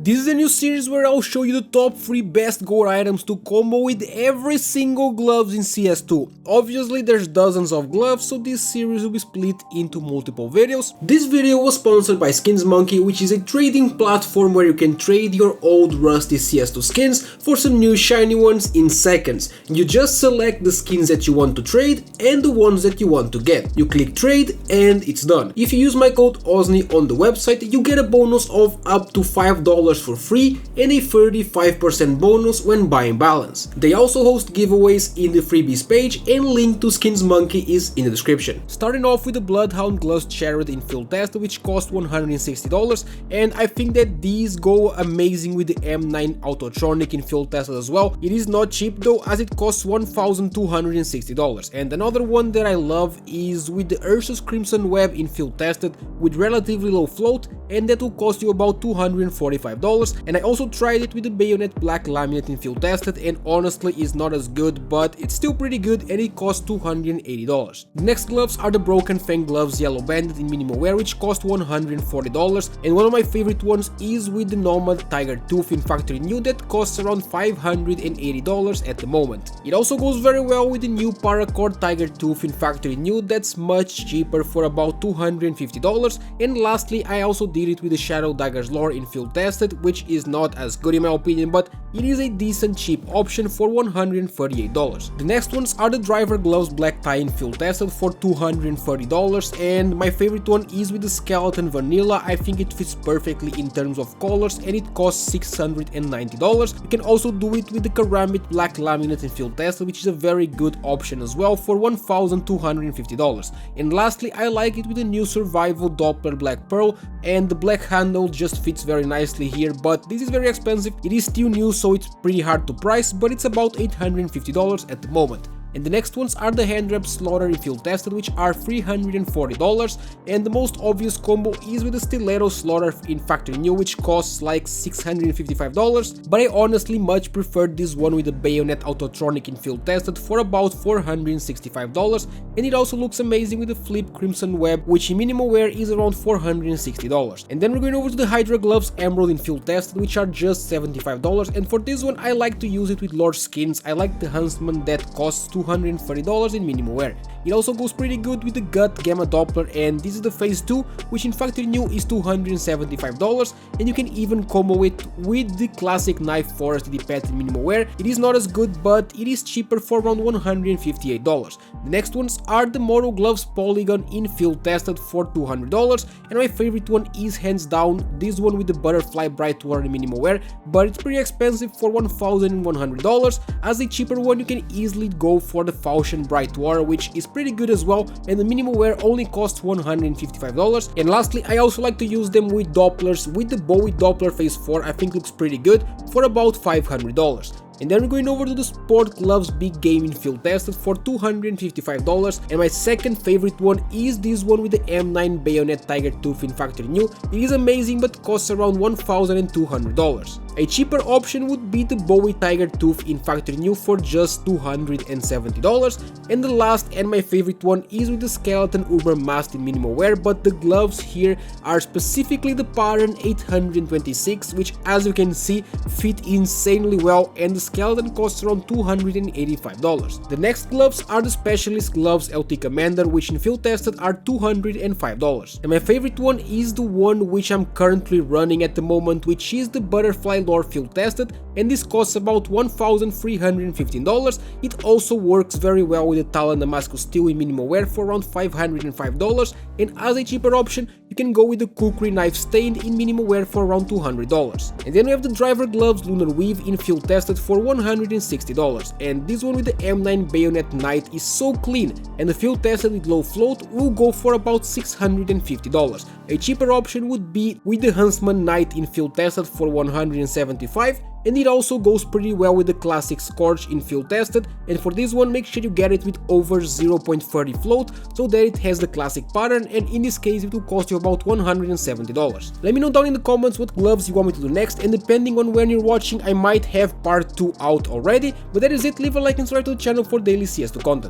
This is a new series where I'll show you the top 3 best gold items to combo with every single gloves in CS2. Obviously there's dozens of gloves, so this series will be split into multiple videos. This video was sponsored by SkinsMonkey, which is a trading platform where you can trade your old rusty CS2 skins for some new shiny ones in seconds. You just select the skins that you want to trade and the ones that you want to get. You click trade and it's done. If you use my code OZNI on the website, you get a bonus of up to $5 for free and a 35% bonus when buying balance. They also host giveaways in the freebies page, and link to SkinsMonkey is in the description. Starting off with the Bloodhound gloves Chariot in field test, which cost $160, and I think that these go amazing with the M9 Autotronic in field test as well. It is not cheap though, as it costs $1,260. And another one that I love is with the Ursus Crimson Web in field tested with relatively low float, and that will cost you about $245. And I also tried it with the Bayonet Black Laminate in field tested, and honestly it's not as good, but it's still pretty good and it costs $280. The next gloves are the Broken Fang gloves Yellow Bandit in minimal wear, which cost $140, and one of my favorite ones is with the Nomad Tiger Tooth in factory new that costs around $580 at the moment. It also goes very well with the new Paracord Tiger Tooth in factory new that's much cheaper for about $250. And lastly, I also did it with the Shadow Daggers lore in field tested, which is not as good in my opinion, but it is a decent cheap option for $138. The next ones are the Driver Gloves Black Tie in field tested for $230, and my favorite one is with the Skeleton Vanilla. I think it fits perfectly in terms of colors and it costs $690. You can also do it with the Karambit Black Laminate in field tested, which is a very good option as well for $1,250. And lastly, I like it with the new Survival Doppler Black Pearl, and the black handle just fits very nicely here, but this is very expensive. It is still new, so it's pretty hard to price, but it's about $850 at the moment. And the next ones are the Hand Wrap Slaughter in field tested, which are $340, and the most obvious combo is with the Stiletto Slaughter in factory new, which costs like $655, but I honestly much prefer this one with the Bayonet Autotronic in field tested for about $465, and it also looks amazing with the Flip Crimson Web, which in minimal wear is around $460. And then we're going over to the Hydra Gloves Emerald in field tested, which are just $75, and for this one I like to use it with large skins. I like the Huntsman that costs $230 in minimal wear. It also goes pretty good with the Gut Gamma Doppler, and this is the phase 2, which in factory new is $275, and you can even combo it with the classic Knife Forest DD Pet in minimal wear. It is not as good, but it is cheaper for around $158. The next ones are the Moto Gloves Polygon in field tested for $200, and my favorite one is hands down this one with the Butterfly Bright Water in minimal wear, but it's pretty expensive for $1,100. As a cheaper one, you can easily go for the Falchion Bright Water, which is pretty good as well, and the minimal wear only costs $155. And lastly, I also like to use them with Dopplers. With the Bowie Doppler phase 4, I think looks pretty good for about $500. And then we're going over to the Sport Gloves Big Game in field tested for $255, and my second favorite one is this one with the M9 Bayonet Tiger Tooth in factory new. It is amazing but costs around $1,200. A cheaper option would be the Bowie Tiger Tooth in factory new for just $270, and the last and my favorite one is with the Skeleton Urban Mast in minimal wear, but the gloves here are specifically the pattern 826, which as you can see fit insanely well, and the skeleton costs around $285. The next gloves are the Specialist Gloves LT Commander, which in field tested are $205, and my favorite one is the one which I'm currently running at the moment, which is the Butterfly Lore field tested, and this costs about $1,315. It also works very well with the Talon Damascus Steel in minimal wear for around $505, and as a cheaper option you can go with the Kukri Knife Stained in minimal wear for around $200. And then we have the Driver Gloves Lunar Weave in field tested for $160, and this one with the M9 Bayonet Knight is so clean, and the field tested with low float will go for about $650. A cheaper option would be with the Huntsman Knight in field tested for $175, and it also goes pretty well with the classic Scorch in field tested, and for this one make sure you get it with over 0.30 float so that it has the classic pattern, and in this case it will cost you about $170. Let me know down in the comments what gloves you want me to do next, and depending on when you're watching I might have part 2 out already, but that is it. Leave a like and subscribe to the channel for daily CS2 content.